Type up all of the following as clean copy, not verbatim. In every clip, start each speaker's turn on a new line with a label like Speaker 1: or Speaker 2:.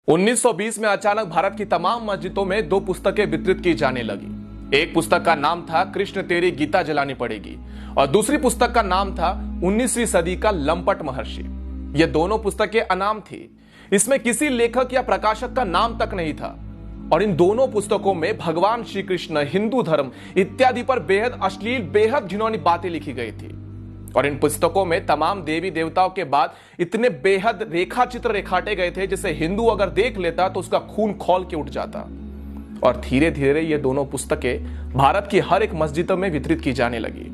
Speaker 1: 1920 में अचानक भारत की तमाम मस्जिदों में दो पुस्तकें वितरित की जाने लगी। एक पुस्तक का नाम था कृष्ण तेरी गीता जलानी पड़ेगी और दूसरी पुस्तक का नाम था 19वीं सदी का लंपट महर्षि। ये दोनों पुस्तकें अनाम थी। इसमें किसी लेखक या प्रकाशक का नाम तक नहीं था और इन दोनों पुस्तकों में भगवान श्री कृष्ण, हिंदू धर्म इत्यादि पर बेहद अश्लील, बेहद घिनौनी बातें लिखी गई थी। और इन पुस्तकों में तमाम देवी देवताओं के बाद इतने बेहद रेखा चित्र रेखाटे गए थे जिसे हिंदू अगर देख लेता तो उसका खून खौल के उठ जाता। और धीरे धीरे ये दोनों पुस्तकें भारत की हर एक मस्जिद में वितरित की जाने लगी।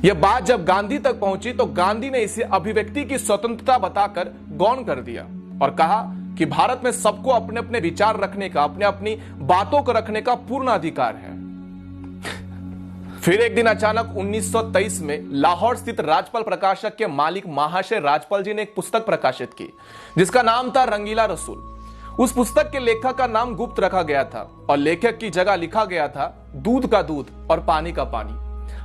Speaker 1: यह बात जब गांधी तक पहुंची तो गांधी ने इसे अभिव्यक्ति की स्वतंत्रता बताकर गौण कर दिया और कहा कि भारत में सबको अपने अपने विचार रखने का, अपने अपनी बातों को रखने का पूर्ण अधिकार है। फिर एक दिन अचानक 1923 में लाहौर स्थित राजपाल प्रकाशक के मालिक महाशय राजपाल जी ने एक पुस्तक प्रकाशित की जिसका नाम था रंगीला रसूल। उस पुस्तक के लेखक का नाम गुप्त रखा गया था और लेखक की जगह लिखा गया था दूध का दूध और पानी का पानी।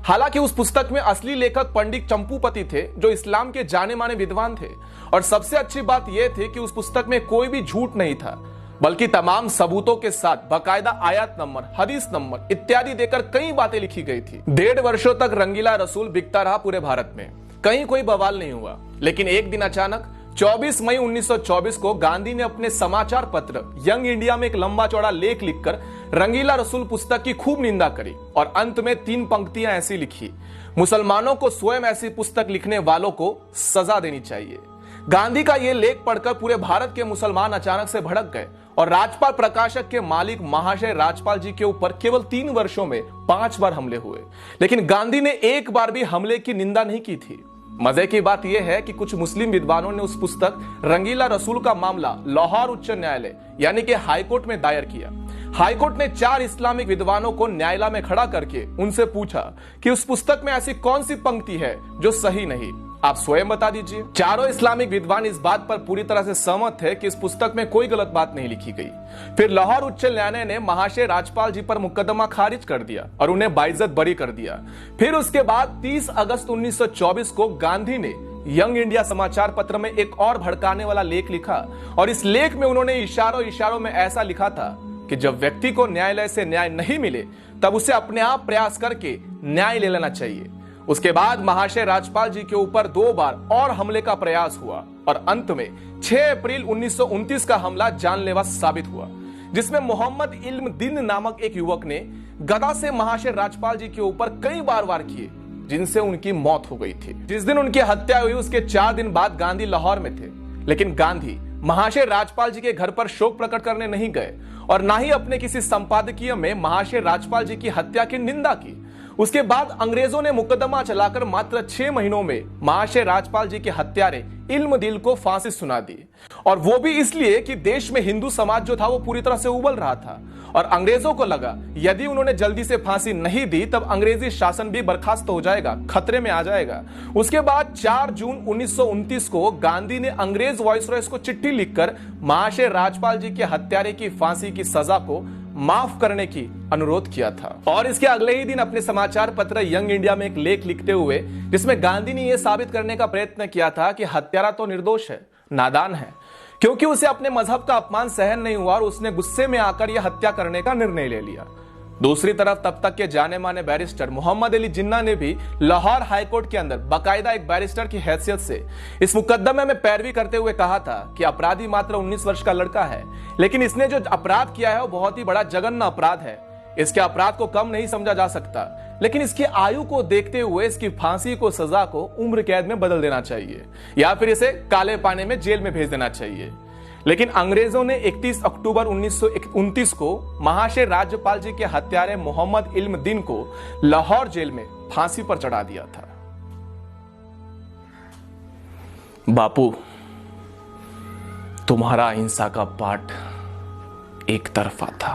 Speaker 1: हालांकि उस पुस्तक में असली लेखक पंडित चंपूपति थे जो इस्लाम के जाने माने विद्वान थे। और सबसे अच्छी बात यह थी कि उस पुस्तक में कोई भी झूठ नहीं था बल्कि तमाम सबूतों के साथ बाकायदा आयत नंबर, हदीस नंबर इत्यादि देकर कई बातें लिखी गई थी। 1.5 वर्षों तक रंगीला रसूल बिकता रहा पूरे भारत में, कहीं कोई बवाल नहीं हुआ। लेकिन एक दिन अचानक 24 मई 1924 को गांधी ने अपने समाचार पत्र यंग इंडिया में एक लंबा चौड़ा लेख लिखकर रंगीला रसूल पुस्तक की खूब निंदा करी और अंत में 3 पंक्तियां ऐसी लिखी: मुसलमानों को स्वयं ऐसी पुस्तक लिखने वालों को सजा देनी चाहिए। गांधी का यह लेख पढ़कर पूरे भारत के मुसलमान अचानक से भड़क गए और राजपाल प्रकाशक के मालिक महाशय राजपाल जी के ऊपर केवल 3 वर्षों में 5 बार हमले हुए। लेकिन गांधी ने एक बार भी हमले की निंदा नहीं की थी। मजे की बात यह है कि कुछ मुस्लिम विद्वानों ने उस पुस्तक रंगीला रसूल का मामला लाहौर उच्च न्यायालय यानी कि हाईकोर्ट में दायर किया। हाईकोर्ट ने 4 इस्लामिक विद्वानों को न्यायालय में खड़ा करके उनसे पूछा कि उस पुस्तक में ऐसी कौन सी पंक्ति है जो सही नहीं, आप स्वयं बता दीजिए। चारों इस्लामिक विद्वान इस बात पर पूरी तरह से सहमत थे कि इस पुस्तक में कोई गलत बात नहीं लिखी गई। फिर लाहौर उच्च न्यायालय ने महाशय राजपाल जी पर मुकदमा खारिज कर दिया और उन्हें बाइज्जत बरी कर दिया। फिर उसके बाद 30 अगस्त 1924 को गांधी ने यंग इंडिया समाचार पत्र में एक और भड़काने वाला लेख लिखा और इस लेख में उन्होंने इशारों में ऐसा लिखा था कि जब व्यक्ति को न्यायालय से न्याय नहीं मिले तब उसे अपने आप प्रयास करके न्याय ले लेना चाहिए। उसके बाद महाशय राजपाल जी के ऊपर 2 बार और हमले का प्रयास हुआ और अंत में 6 अप्रैल 1929 का हमला जानलेवा साबित हुआ जिसमें मोहम्मद इल्म दीन नामक एक युवक ने गदा से महाशय राजपाल जी के ऊपर कई बार वार किए जिनसे उनकी मौत हो गई थी। जिस दिन उनकी हत्या हुई उसके 4 दिन बाद गांधी लाहौर में थे। लेकिन गांधी महाशय राजपाल जी के घर पर शोक प्रकट करने नहीं गए और ना ही अपने किसी संपादकीय में महाशय राजपाल जी की हत्या की निंदा की। उसके बाद अंग्रेजों ने मुकदमा चलाकर मात्र 6 महीनों में महाशय राजपाल जी के हत्यारे इल्म दिल को फांसी सुना दी और वो भी इसलिए कि देश में हिंदू समाज जो था वो पूरी तरह से उबल रहा था और अंग्रेजों को लगा यदि उन्होंने जल्दी से फांसी नहीं दी तब अंग्रेजी शासन भी बर्खास्त हो जाएगा, खतरे में आ जाएगा। उसके बाद 4 जून 1929 को गांधी ने अंग्रेज वाइसरॉय को चिट्ठी लिखकर महाशय राजपाल जी के हत्यारे की फांसी की सजा को माफ करने की अनुरोध किया था। और इसके अगले ही दिन अपने समाचार पत्र यंग इंडिया में एक लेख लिखते हुए जिसमें गांधी ने यह साबित करने का प्रयत्न किया था कि हत्यारा तो निर्दोष है, नादान है, क्योंकि उसे अपने मजहब का अपमान सहन नहीं हुआ और उसने गुस्से में आकर यह हत्या करने का निर्णय ले लिया। दूसरी तरफ तब तक के जाने माने बैरिस्टर मोहम्मद अली जिन्ना ने भी लाहौर हाईकोर्ट के अंदर बाकायदा एक बैरिस्टर की हैसियत से इस मुकदमे में पैरवी करते हुए कहा था कि अपराधी मात्र 19 वर्ष का लड़का है, लेकिन इसने जो अपराध किया है वो बहुत ही बड़ा जघन्य अपराध है। इसके अपराध को कम नहीं समझा जा सकता, लेकिन इसकी आयु को देखते हुए इसकी फांसी को सजा को उम्र कैद में बदल देना चाहिए या फिर इसे काले पानी में जेल में भेज देना चाहिए। लेकिन अंग्रेजों ने 31 अक्टूबर 1929 को महाशय राजपाल जी के हत्यारे मोहम्मद इल्म दीन को लाहौर जेल में फांसी पर चढ़ा दिया था। बापू, तुम्हारा अहिंसा का पाठ एक तरफा था।